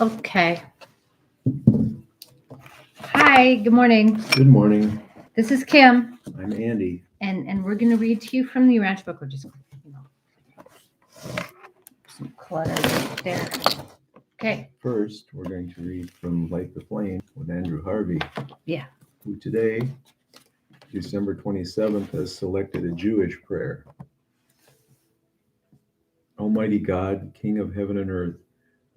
Okay. Hi, good morning. Good morning. This is Kim, I'm Andy. and we're going to read to you from the Urantia book. We're just, some clutter right there. Okay. First, we're going to read from Light the Flame with Andrew Harvey. Yeah. Who today, December 27th, has selected a Jewish prayer. Almighty God, King of heaven and earth,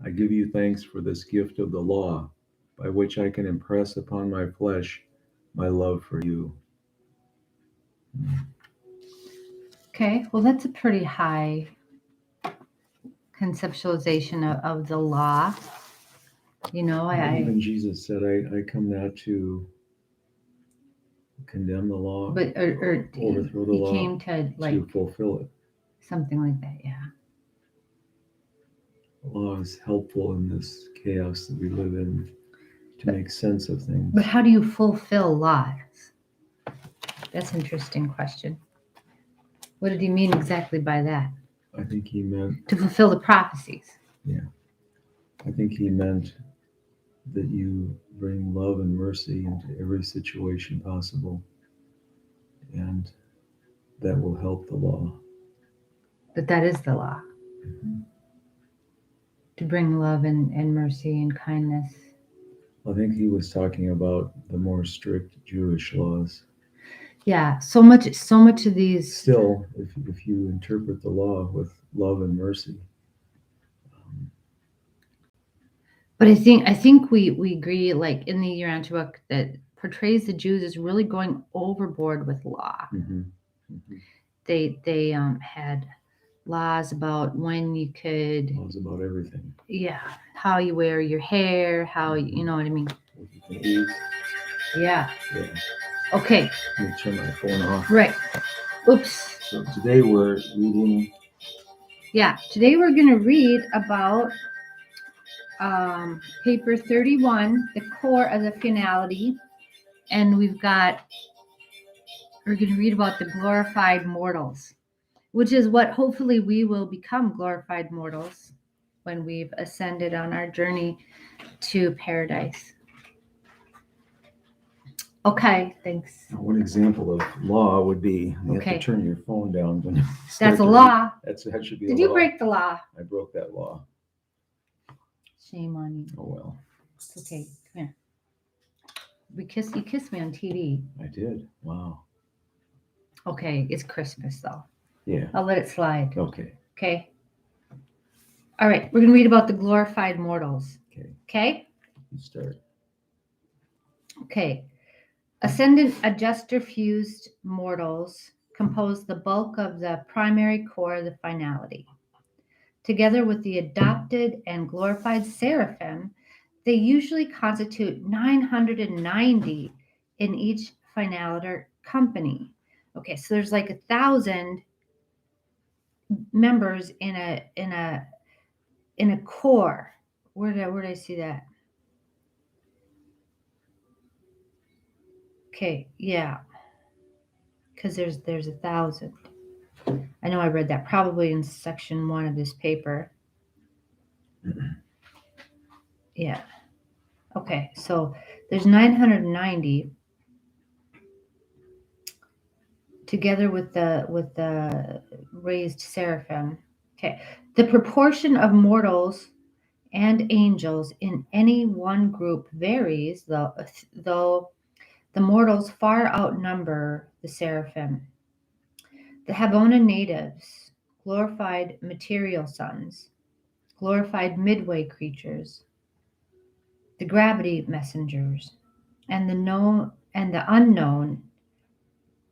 I give you thanks for this gift of the law, by which I can impress upon my flesh my love for you. Okay. Well, that's a pretty high conceptualization of the law. Even Jesus said, I come not to condemn the law, but overthrow the he law, came to fulfill it. something like that. Yeah. The law is helpful in this chaos that we live in to make sense of things. But how do you fulfill laws? That's an interesting question. What did he mean exactly by that? I think he meant To fulfill the prophecies. I think he meant that you bring love and mercy into every situation possible, and that will help the law. But that is the law. Mm-hmm. To bring love and mercy and kindness. I think he was talking about the more strict Jewish laws. Yeah, so much of these. Still, if you interpret the law with love and mercy. But I think we agree, like in the Urantia book, that portrays the Jews as really going overboard with law. Mm-hmm. Mm-hmm. They had laws about when you could. Laws about everything. Yeah, how you wear your hair, how you know what I mean. What you can eat. Yeah. Yeah. Okay. Let me turn my phone off. Right. Oops. So today we're reading. Yeah, today we're going to read about paper 31, the core of the finality. And we're going to read about the glorified mortals, which is what hopefully we will become, glorified mortals, when we've ascended on our journey to paradise. Okay, thanks. One example of law would be you have to turn your phone down when you start. That's a law. That should be Did a you law. break the law? I broke that law. Shame on you. Oh well. It's okay. Come here. You kissed me on TV. I did. Wow. Okay, it's Christmas though. Yeah. I'll let it slide. Okay. Okay. All right, we're going to read about the glorified mortals. Okay? You start. Okay. Ascendant adjuster fused mortals compose the bulk of the primary core of the finality. Together with the adopted and glorified seraphim, they usually constitute 990 in each finaliter company. Okay, so there's like 1,000 members in a core. Where did I see that? Okay, yeah, because there's 1,000. I know I read that probably in section 1 of this paper. Yeah. Okay, so there's 990 together with the raised seraphim. Okay, the proportion of mortals and angels in any one group varies, though the mortals far outnumber the seraphim. The Habona natives, glorified material sons, glorified midway creatures, the gravity messengers, and the known and the unknown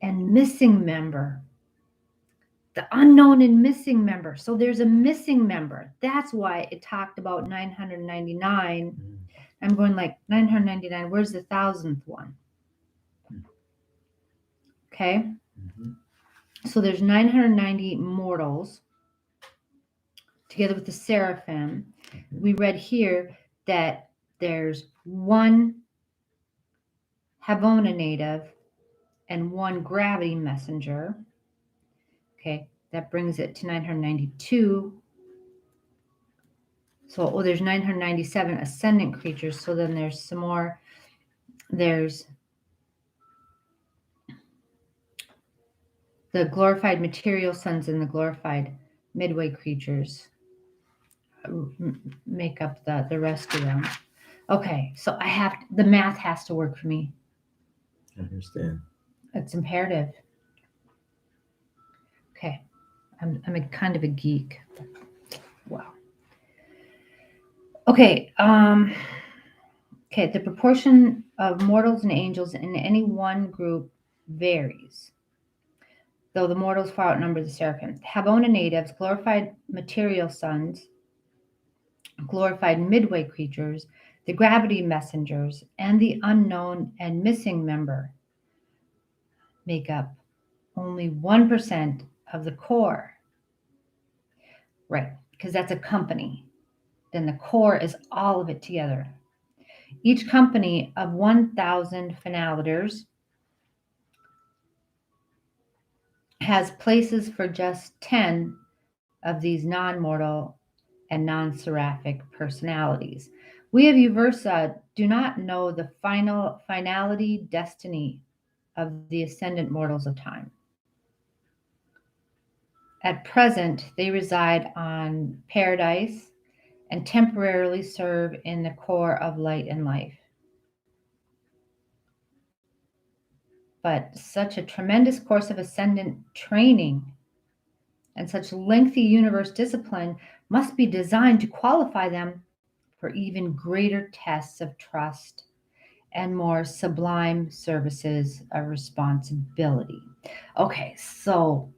and missing member. The unknown and missing member. So there's a missing member. That's why it talked about 999. I'm going like 999. Where's the 1,000th one? Okay. Mm-hmm. So there's 990 mortals together with the seraphim. We read here that there's one Habona native and one gravity messenger. Okay, that brings it to 992. So, oh, there's 997 ascendant creatures. So then there's some more. There's the glorified material sons and the glorified midway creatures make up the rest of them. Okay, so the math has to work for me. I understand. It's imperative. Okay, I'm a kind of a geek. Wow. Okay, okay, the proportion of mortals and angels in any one group varies, though the mortals far outnumber the seraphim. Habona natives, glorified material sons, glorified midway creatures, the gravity messengers, and the unknown and missing member make up only 1% of the core. Right, because that's a company. Then the core is all of it together. Each company of 1,000 finaliters has places for just 10 of these non mortal and non seraphic personalities. We of Uversa do not know the finality destiny of the ascendant mortals of time. At present, they reside on paradise and temporarily serve in the core of light and life. But such a tremendous course of ascendant training and such lengthy universe discipline must be designed to qualify them for even greater tests of trust and more sublime services of responsibility. Okay, so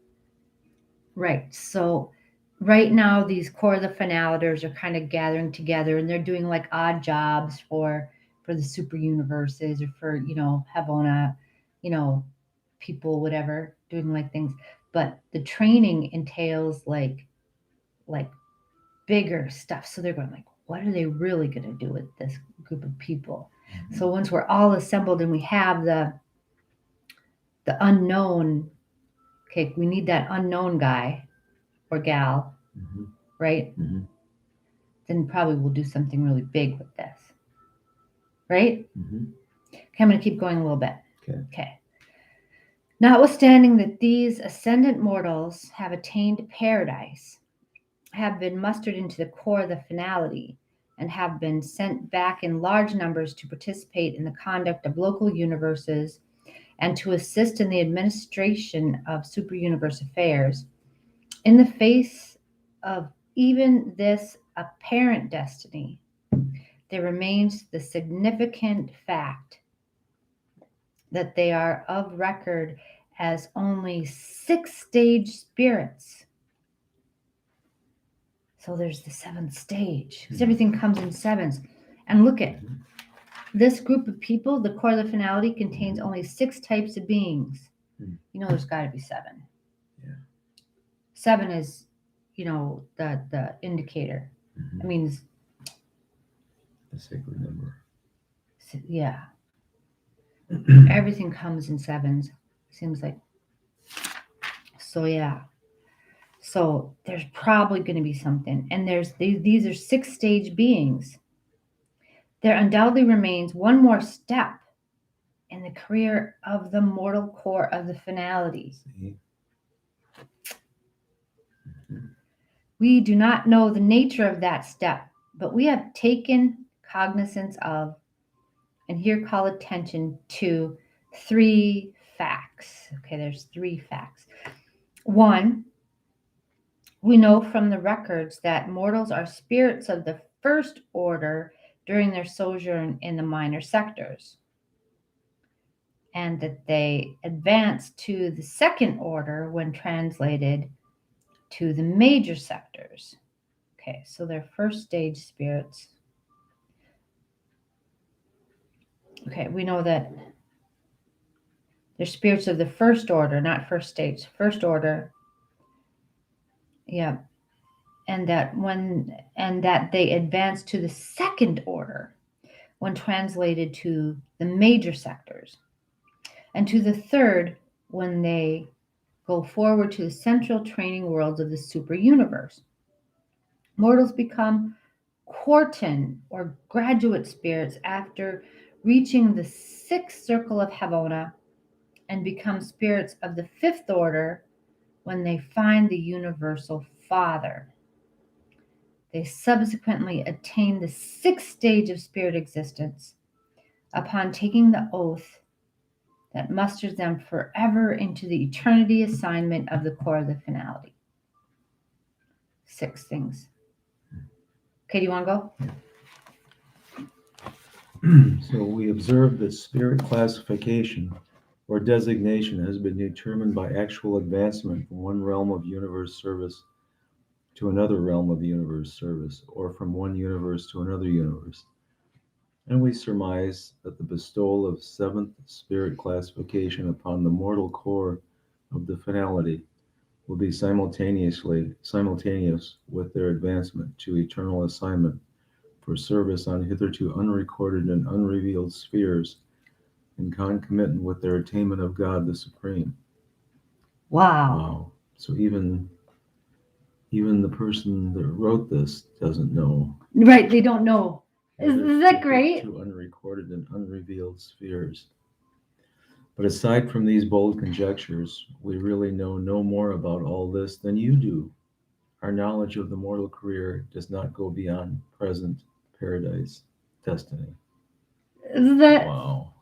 right now these core of the finaliters are kind of gathering together and they're doing like odd jobs for the super universes or for Havona, you know people, whatever, doing like things. But the training entails like bigger stuff. So they're going like, what are they really going to do with this group of people? Mm-hmm. So once we're all assembled and we have the unknown, okay, we need that unknown guy or gal, Mm-hmm. right? Mm-hmm. Then probably we'll do something really big with this, right? Mm-hmm. Okay, I'm going to keep going a little bit. Okay. Okay. Notwithstanding that these ascendant mortals have attained paradise, have been mustered into the core of the finality, and have been sent back in large numbers to participate in the conduct of local universes and to assist in the administration of super universe affairs, in the face of even this apparent destiny, there remains the significant fact that they are of record as only 6-stage spirits. So there's the 7th stage, because everything comes in sevens. And look at this group of people, the core of the finality contains only 6 types of beings. You know, there's got to be 7. Yeah. 7 is, the indicator. Mm-hmm. It means, The sacred number. yeah, everything comes in sevens. Seems like. So yeah. So there's probably going to be something, and these are 6-stage beings. There undoubtedly remains one more step in the career of the mortal core of the finality. See? Mm-hmm. We do not know the nature of that step, but we have taken cognizance of, and here call attention to 3 facts. Okay, there's 3 facts. 1, we know from the records that mortals are spirits of the first order during their sojourn in the minor sectors, and that they advance to the second order when translated to the major sectors. Okay, so they're first stage spirits. Okay, we know that they're spirits of the first order, not first stage, first order. Yeah. And that they advance to the second order when translated to the major sectors, and to the third when they go forward to the central training worlds of the super universe. Mortals become quarton or graduate spirits after reaching the sixth circle of Habona and become spirits of the fifth order when they find the universal Father. They subsequently attain the sixth stage of spirit existence upon taking the oath that musters them forever into the eternity assignment of the core of the finality. 6 things. Okay, do you want to go? So we observe that spirit classification or designation has been determined by actual advancement from one realm of universe service to another realm of universe service, or from one universe to another universe. And we surmise that the bestowal of seventh spirit classification upon the mortal core of the finality will be simultaneous with their advancement to eternal assignment for service on hitherto unrecorded and unrevealed spheres, and concomitant with their attainment of God the Supreme. Wow. Wow. So even the person that wrote this doesn't know. Right, they don't know. Hitherto Is that great? to unrecorded and unrevealed spheres. But aside from these bold conjectures, we really know no more about all this than you do. Our knowledge of the mortal career does not go beyond present paradise destiny. Is that Wow.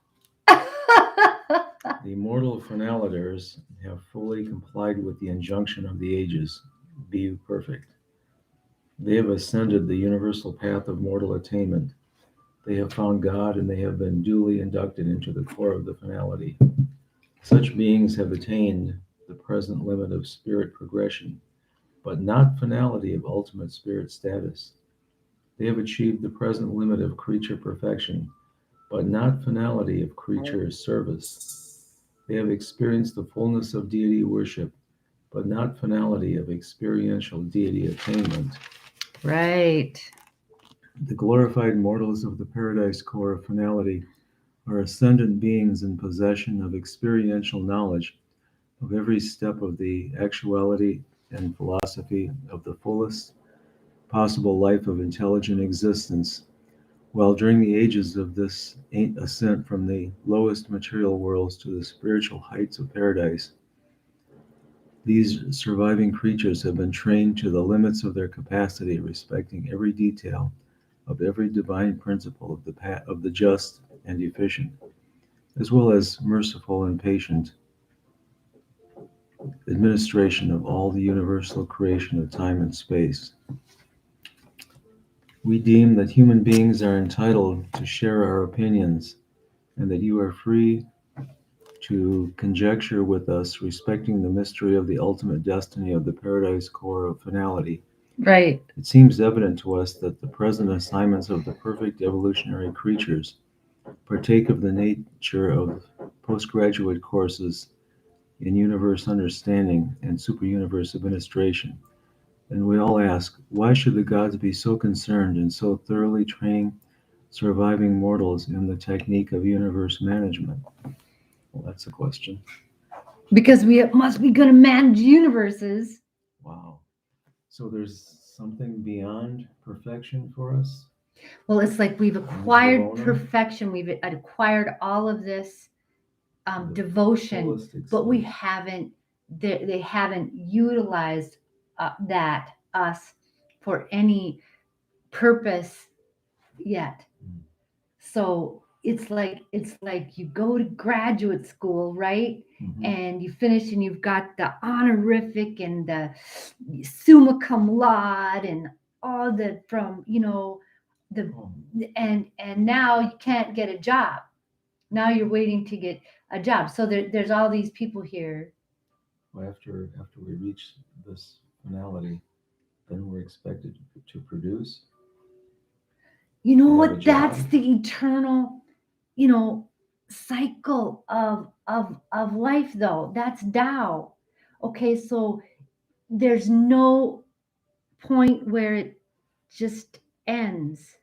The immortal finaliters have fully complied with the injunction of the ages, be you perfect. They have ascended the universal path of mortal attainment. They have found God and they have been duly inducted into the core of the finality. Such beings have attained the present limit of spirit progression, but not finality of ultimate spirit status. They have achieved the present limit of creature perfection, but not finality of creature service. They have experienced the fullness of deity worship, but not finality of experiential deity attainment. right? The glorified mortals of the paradise core of finality are ascendant beings in possession of experiential knowledge of every step of the actuality and philosophy of the fullest possible life of intelligent existence, while during the ages of this ascent from the lowest material worlds to the spiritual heights of paradise, these surviving creatures have been trained to the limits of their capacity, respecting every detail of every divine principle of the just and efficient, as well as merciful and patient administration of all the universal creation of time and space. We deem that human beings are entitled to share our opinions, and that you are free to conjecture with us respecting the mystery of the ultimate destiny of the paradise core of finality. Right. It seems evident to us that the present assignments of the perfect evolutionary creatures partake of the nature of postgraduate courses in universe understanding and superuniverse administration. And we all ask, why should the gods be so concerned and so thoroughly training surviving mortals in the technique of universe management? Well, that's a question. Because we must be going to manage universes. Wow. So there's something beyond perfection for us? Well, it's like we've the acquired Corona? perfection. We've acquired all of this The devotion, fullest but we extent. haven't. They haven't utilized that us for any purpose yet. Mm. So it's like you go to graduate school, right? Mhm. And you finish and you've got the honorific and the summa cum laude and all the from the Oh, and now you can't get a job. Now you're waiting to get a job. So there's all these people here. well, after we reach this finality, then we're expected to produce, You know to have a what? That's job. the eternal, you know, cycle of life though. That's Tao. Okay, so there's no point where it just ends.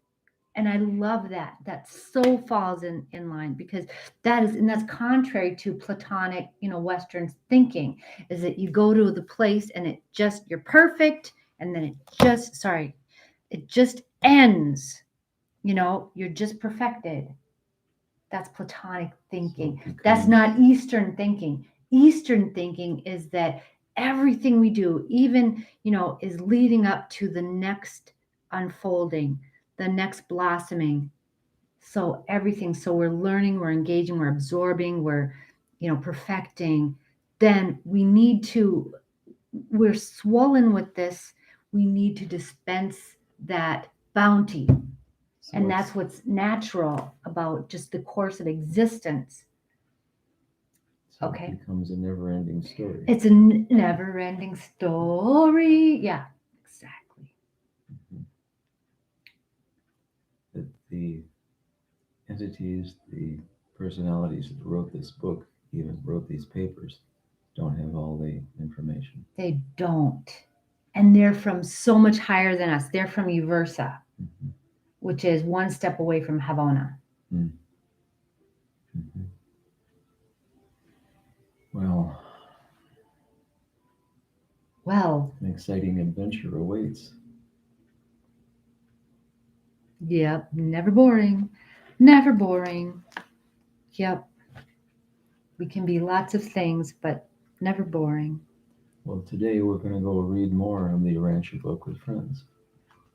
And I love that. That so falls in line because that's contrary to Platonic, Western thinking, is that you go to the place and you're perfect, and then it just ends. You're just perfected. That's Platonic thinking. So it That's becomes not Eastern thinking. Eastern thinking is that everything we do, even, is leading up to the next unfolding, the next blossoming. So everything, so we're learning, we're engaging, we're absorbing, we're, perfecting. Then we're swollen with this. We need to dispense that bounty. so And it's that's what's natural about just the course of existence. so it Okay. becomes a never-ending story. It's a never ending story. Yeah, exactly. Mhm. That the entities, the personalities that wrote this book, even wrote these papers, don't have all the information. They don't. And they're from so much higher than us. They're from Uversa, Hmm. which is one step away from Havona. Mm. Hmm. Well, Well, an exciting adventure awaits. yep, never boring. Never boring. Yep. We can be lots of things, but never boring. Well, today we're going to go read more of the Urantia book with friends.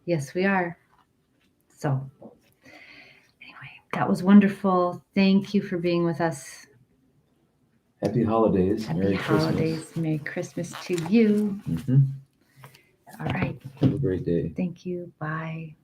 Yes, we are. So, anyway, that was wonderful. Thank you for being with us. Happy holidays. Happy Merry holidays. Christmas. Merry Christmas to you. Hmm. All right. Have a great day. Thank you. Bye.